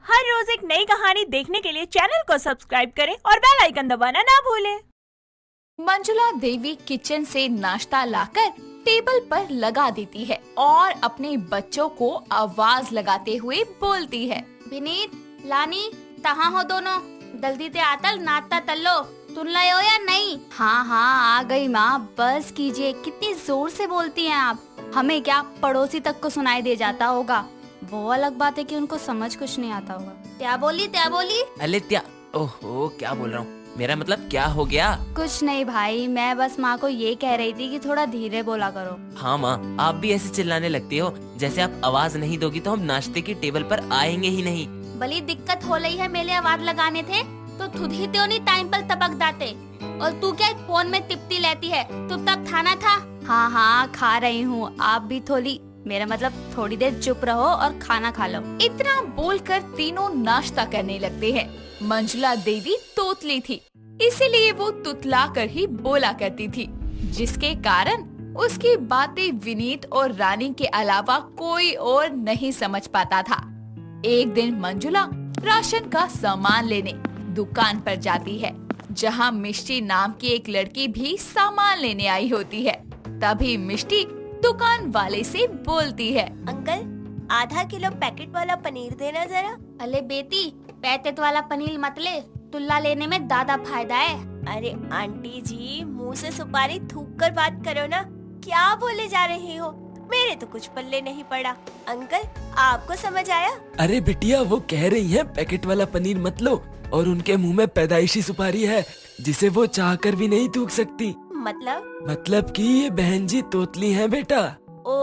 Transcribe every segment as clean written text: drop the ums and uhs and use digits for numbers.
हर रोज एक नई कहानी देखने के लिए चैनल को सब्सक्राइब करें और बेल आइकन दबाना ना भूलें। मंजुला देवी किचन से नाश्ता लाकर टेबल पर लगा देती है और अपने बच्चों को आवाज लगाते हुए बोलती है, विनीत, लानी, कहाँ हो दोनों? जल्दी से आतल नाश्ता तल्लो, तुम लाए हो या नहीं? हाँ हाँ आ गई माँ, बस कीजिए। कितनी जोर से बोलती हैं आप, हमें क्या पड़ोसी तक को सुनाई दे जाता होगा। वो अलग बात है कि उनको समझ कुछ नहीं आता होगा। क्या बोली? अरे क्या? ओहो, क्या बोल रहा हूँ? मेरा मतलब क्या हो गया? कुछ नहीं भाई, मैं बस माँ को ये कह रही थी कि थोड़ा धीरे बोला करो। हाँ माँ, आप भी ऐसे चिल्लाने लगती हो। जैसे आप आवाज नहीं दोगी तो हम नाश्ते की टेबल पर आएंगे ही नहीं। भली दिक्कत हो रही है, मेरे आवाज लगाने थे तो खुद ही तो नहीं टाइम पर टपक जाते। और तू क्या फोन में टिपती लेती है? तू तब खाना था? हाँ हाँ खा रही हूँ, आप भी थोड़ी, मेरा मतलब थोड़ी देर चुप रहो और खाना खा लो। इतना बोलकर तीनों नाश्ता करने लगते हैं। मंजुला देवी तोतली थी, इसीलिए वो तुतला कर ही बोला करती थी, जिसके कारण उसकी बातें विनीत और रानी के अलावा कोई और नहीं समझ पाता था। एक दिन मंजुला राशन का सामान लेने दुकान पर जाती है, जहां मिष्टी नाम की एक लड़की भी सामान लेने आई होती है। तभी मिष्टी दुकान वाले से बोलती है, अंकल, आधा किलो पैकेट वाला पनीर देना जरा। अले बेटी, पैकेट वाला पनीर मत ले, तुल्ला लेने में ज्यादा फायदा है। अरे आंटी जी, मुंह से सुपारी थूक कर बात करो ना। क्या बोले जा रही हो? मेरे तो कुछ पल्ले नहीं पड़ा। अंकल, आपको समझ आया? अरे बिटिया, वो कह रही हैं पैकेट वाला पनीर मत लो, और उनके मुंह में पैदाइशी सुपारी है जिसे वो चाहकर भी नहीं थूक सकती। मतलब कि ये बहन जी तोतली हैं बेटा। ओ,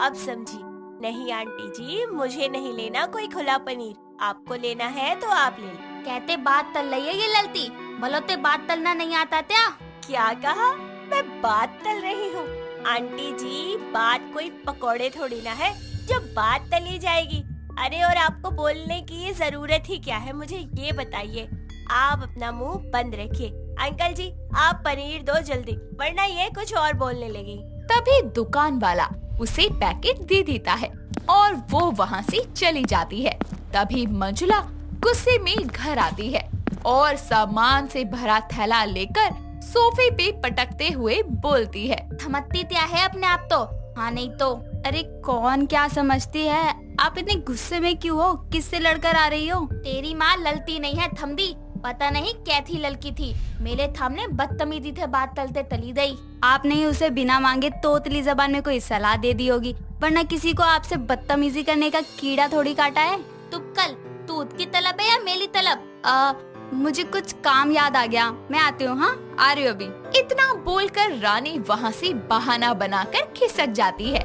अब समझी। नहीं आंटी जी, मुझे नहीं लेना कोई खुला पनीर। आपको लेना है तो आप ले लो। कहते बात तल रही है ये ललती, भलोते बात तलना नहीं आता क्या? क्या कहा? मैं बात तल रही हूँ? आंटी जी, बात कोई पकोड़े थोड़ी ना है जो बात तली जाएगी। अरे और आपको बोलने की जरूरत ही क्या है, मुझे ये बताइए। आप अपना मुंह बंद रखिए। अंकल जी, आप पनीर दो जल्दी, वरना ये कुछ और बोलने लगी। तभी दुकान वाला उसे पैकेट दे देता है और वो वहाँ से चली जाती है। तभी मंजुला गुस्से में घर आती है और सामान से भरा थैला लेकर सोफे पे पटकते हुए बोलती है, थमत्ती क्या है अपने आप तो? हाँ नहीं तो। अरे कौन क्या समझती है? आप इतने गुस्से में क्यों हो? किससे लड़कर आ रही हो? तेरी माँ ललती नहीं है, थमदी। पता नहीं कैथी ललकी थी, मेरे थम ने बदतमीजी से बात तलते तली गई। आपने ही उसे बिना मांगे तोतली जबान में कोई सलाह दे दी होगी, वरना किसी को आपसे बदतमीजी करने का कीड़ा थोड़ी काटा है। तुक्कल, तूत की तलब है या मेरी तलब? मुझे कुछ काम याद आ गया, मैं आती हूँ। हाँ, आ रही हूँ अभी। इतना बोलकर रानी वहाँ से बहाना बनाकर खिसक जाती है।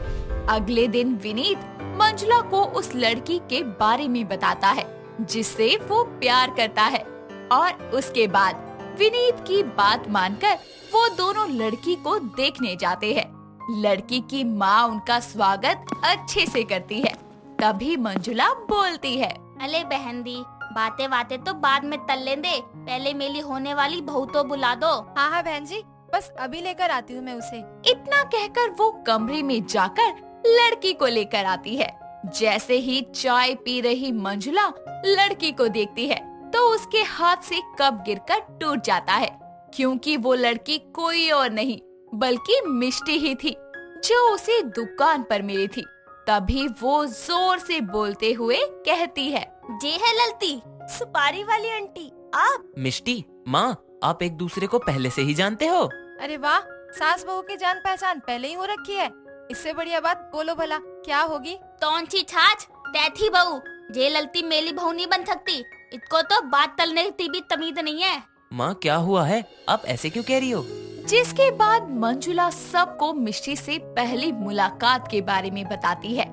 अगले दिन विनीत मंजुला को उस लड़की के बारे में बताता है जिससे वो प्यार करता है, और उसके बाद विनीत की बात मानकर वो दोनों लड़की को देखने जाते हैं। लड़की की माँ उनका स्वागत अच्छे से करती है। तभी मंजुला बोलती है, अले बहन दी, बातें बातें तो बाद में तल लें दे, पहले मेरी होने वाली बहू तो बुला दो। हाँ हाँ बहन जी, बस अभी लेकर आती हूँ मैं उसे। इतना कहकर वो कमरे में जाकर लड़की को लेकर आती है। जैसे ही चाय पी रही मंजुला लड़की को देखती है तो उसके हाथ से कप गिरकर टूट जाता है, क्योंकि वो लड़की कोई और नहीं बल्कि मिष्टी ही थी, जो उसे दुकान पर मिली थी। तभी वो जोर से बोलते हुए कहती है, जे है ललती, सुपारी वाली आंटी आप? मिष्टी माँ, आप एक दूसरे को पहले से ही जानते हो? अरे वाह, सास बहू की जान पहचान पहले ही हो रखी है। इससे बढ़िया बात बोलो भला, क्या होगी? तौंची छाछ तैथी बहू, जे ललती मेली बहू नहीं बन सकती। इसको तो बात तलने की भी तमीज नहीं है। माँ क्या हुआ है, आप ऐसे क्यों कह रही हो? जिसके बाद मंजुला सबको मिष्टी से पहली मुलाकात के बारे में बताती है।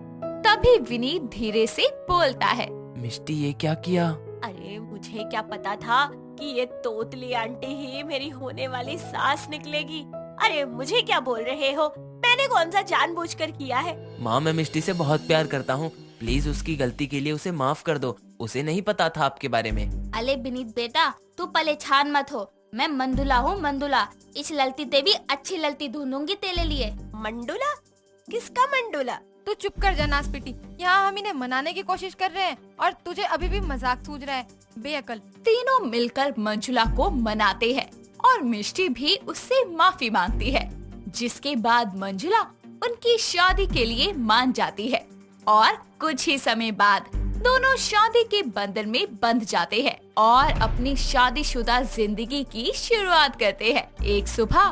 तभी विनीत धीरे से बोलता है, मिष्टी ये क्या किया? अरे मुझे क्या पता था कि ये तोतली आंटी ही मेरी होने वाली सास निकलेगी। अरे मुझे क्या बोल रहे हो? मैंने कौन सा जानबूझकर किया है? माँ, मैं मिष्टी से बहुत प्यार करता हूँ, प्लीज उसकी गलती के लिए उसे माफ कर दो। उसे नहीं पता था आपके बारे में। अले विनीत बेटा, तू परेशान मत हो, मैं मंदुला हूँ मंदुला। इस ललती ते भी अच्छी ललती ढूंढूंगी तेरे लिए। मंडुला? किसका मंडुला? तू चुप कर जा नासपीटी। यहाँ हम इन्हें मनाने की कोशिश कर रहे हैं और तुझे अभी भी मजाक सूझ रहा है, बेअकल। तीनों मिलकर मंजुला को मनाते हैं और मिष्टी भी उससे माफी मांगती है, जिसके बाद मंजुला उनकी शादी के लिए मान जाती है और कुछ ही समय बाद दोनों शादी के बंधन में बंध जाते हैं और अपनी शादीशुदा जिंदगी की शुरुआत करते हैं। एक सुबह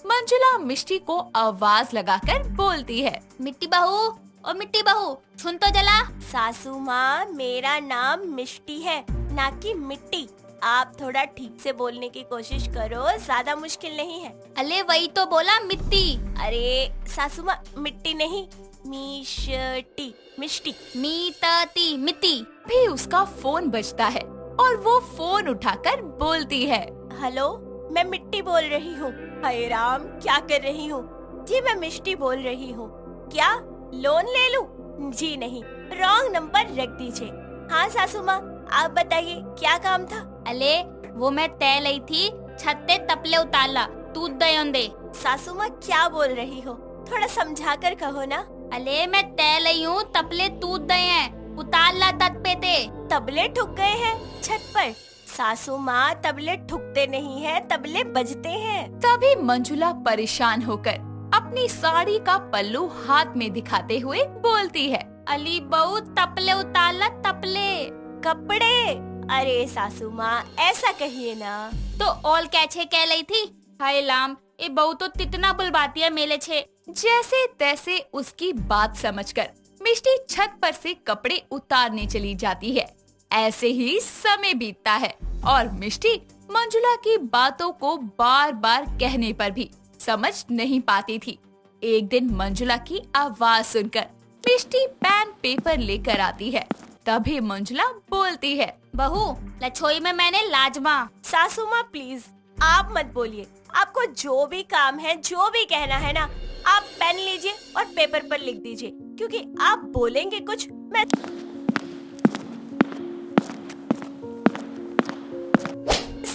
मंजुला मिष्टी को आवाज लगाकर बोलती है, मिट्टी बहू, ओ मिट्टी बहू, सुन तो जला। सासू माँ, मेरा नाम मिष्टी है, ना कि मिट्टी। आप थोड़ा ठीक से बोलने की कोशिश करो, ज्यादा मुश्किल नहीं है। अले वही तो बोला, मिट्टी। अरे सासू माँ, मिट्टी नहीं, मिष्टी, मिष्टी। मीतती, मिट्टी। भी उसका फोन बजता है और वो फोन उठाकर बोलती है, हेलो, मैं मिट्टी बोल रही हूँ। हाय राम, क्या कर रही हूँ? जी मैं मिष्टी बोल रही हूँ। क्या लोन ले लूँ? जी नहीं, रॉन्ग नंबर रख दीजिए। हाँ सासू माँ, आप बताइए क्या काम था? अले वो मैं तय लई थी, छत ते तपले उतारला, तू दयों दे। सासू माँ क्या बोल रही हो? थोड़ा समझा कर कहो ना। अले मैं तय लई हूँ, तपले तूत दे हैं, उतारला तत पे ते। तबले ठुक गए हैं छत पर? सासू माँ, तबले ठुकते नहीं हैं, तबले बजते हैं। तभी मंजुला परेशान होकर अपनी साड़ी का पल्लू हाथ में दिखाते हुए बोलती है, अली बहू तपले उतारला, तपले। कपड़े? अरे सासू माँ, ऐसा कहिए ना। तो ऑल कैछे कह लई थी। हाय लाम, ये बहू तो तितना बुलवाती है मेले छे। जैसे तैसे उसकी बात समझकर मिष्टी छत पर से कपड़े उतारने चली जाती है। ऐसे ही समय बीतता है और मिष्टी मंजुला की बातों को बार बार कहने पर भी समझ नहीं पाती थी। एक दिन मंजुला की आवाज सुनकर मिष्टी पेन पेपर लेकर आती है। तभी मंजुला बोलती है, बहू लछोई में मैंने लाजमा। सासू माँ प्लीज, आप मत बोलिए। आपको जो भी काम है, जो भी कहना है ना, आप पेन लीजिए और पेपर पर लिख दीजिए, क्योंकि आप बोलेंगे कुछ, मैं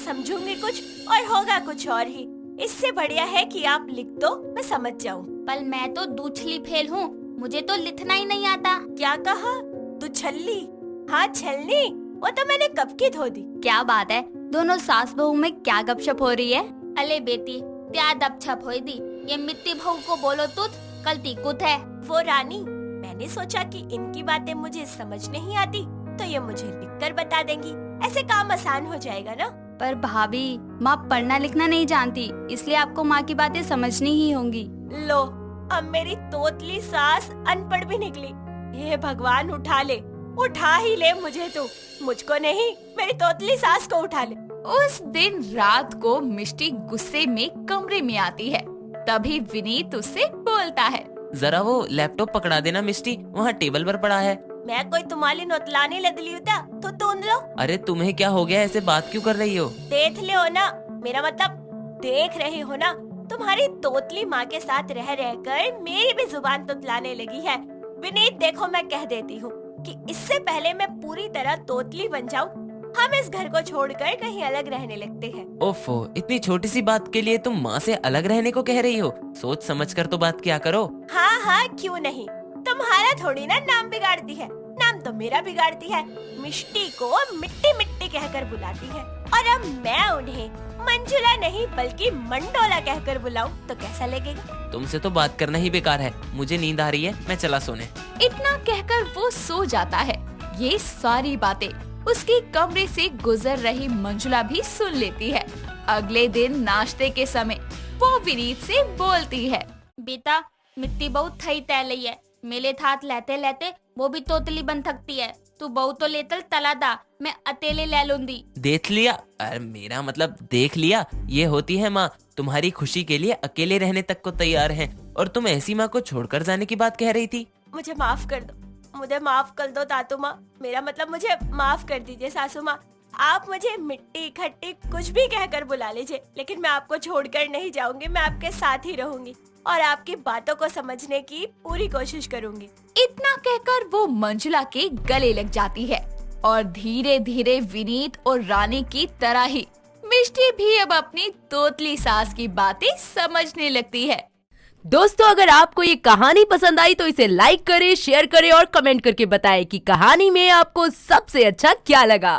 समझूंगी कुछ और होगा कुछ और ही। इससे बढ़िया है कि आप लिख दो, मैं समझ जाऊं। पर मैं तो दूछली फेल हूँ, मुझे तो लिखना ही नहीं आता। क्या कहा? तू छल्ली? हाँ छलनी, वो तो मैंने कब की धो दी। क्या बात है, दोनों सास बहू में क्या गपशप हो रही है? अले बेटी, क्या दपछप होई दी? ये मिट्टी बहू को बोलो तुत, कल तीकुत है। वो रानी, मैंने सोचा कि इनकी बातें मुझे समझ नहीं आती, तो ये मुझे लिखकर बता देंगी, ऐसे काम आसान हो जाएगा ना। पर भाभी, माँ पढ़ना लिखना नहीं जानती, इसलिए आपको माँ की बातें समझनी ही होंगी। लो, अब मेरी तोतली सास अनपढ़ भी निकली। हे भगवान, उठा ही ले मुझे तो, मुझको नहीं, मेरी तोतली सास को उठा ले। उस दिन रात को मिष्टी गुस्से में कमरे में आती है। तभी विनीत उससे बोलता है, जरा वो लैपटॉप पकड़ा देना मिष्टी, वहाँ टेबल पर पड़ा है। मैं कोई तुम्हारी नोतलानी लदली होता तो तून लो। अरे तुम्हें क्या हो गया, ऐसे बात क्यों कर रही हो? देख ले हो ना, मेरा मतलब देख रहे हो ना, तुम्हारी तोतली माँ के साथ रह रहकर मेरी भी जुबान तुतलाने लगी है। विनीत देखो, मैं कह देती हूँ कि इससे पहले मैं पूरी तरह तोतली बन जाऊँ, हम इस घर को छोड़कर कहीं अलग रहने लगते हैं। ओफो, इतनी छोटी सी बात के लिए तुम माँ से अलग रहने को कह रही हो? सोच समझ कर तो बात किया करो। हाँ, क्यों नहीं, तुम्हारा थोड़ी ना नाम बिगाड़ती है, नाम तो मेरा बिगाड़ती है। मिष्टी को मिट्टी मिट्टी कहकर बुलाती है, और अब मैं उन्हें मंजुला नहीं बल्कि मंडोला कहकर बुलाऊं तो कैसा लगेगा? तुमसे तो बात करना ही बेकार है, मुझे नींद आ रही है, मैं चला सोने। इतना कहकर वो सो जाता है। ये सारी बातें उसके कमरे से गुजर रही मंजुला भी सुन लेती है। अगले दिन नाश्ते के समय वो विनीत से बोलती है, बेटा मिट्टी बहुत थई तय लई है, मेले थात लेते लेते वो भी तोतली बन थकती है। तू बहु तो लेतल तला दा, मैं अकेले ले लूंगी। देख लिया? अरे मेरा मतलब देख लिया, ये होती है माँ, तुम्हारी खुशी के लिए अकेले रहने तक को तैयार है, और तुम ऐसी माँ को छोड़कर जाने की बात कह रही थी। मुझे माफ कर दो, मुझे माफ कर दो तातू माँ, मेरा मतलब मुझे माफ कर दीजिए सासू माँ। आप मुझे मिट्टी खट्टी कुछ भी कहकर बुला लीजिए, लेकिन मैं आपको छोड़कर नहीं जाऊंगी, मैं आपके साथ ही रहूंगी और आपकी बातों को समझने की पूरी कोशिश करूंगी। इतना कहकर वो मंजुला के गले लग जाती है और धीरे धीरे विनीत और रानी की तरह ही मिष्टी भी अब अपनी तोतली सास की बातें समझने लगती है। दोस्तों अगर आपको ये कहानी पसंद आई तो इसे लाइक करें, शेयर करें और कमेंट करके बताएं कि कहानी में आपको सबसे अच्छा क्या लगा।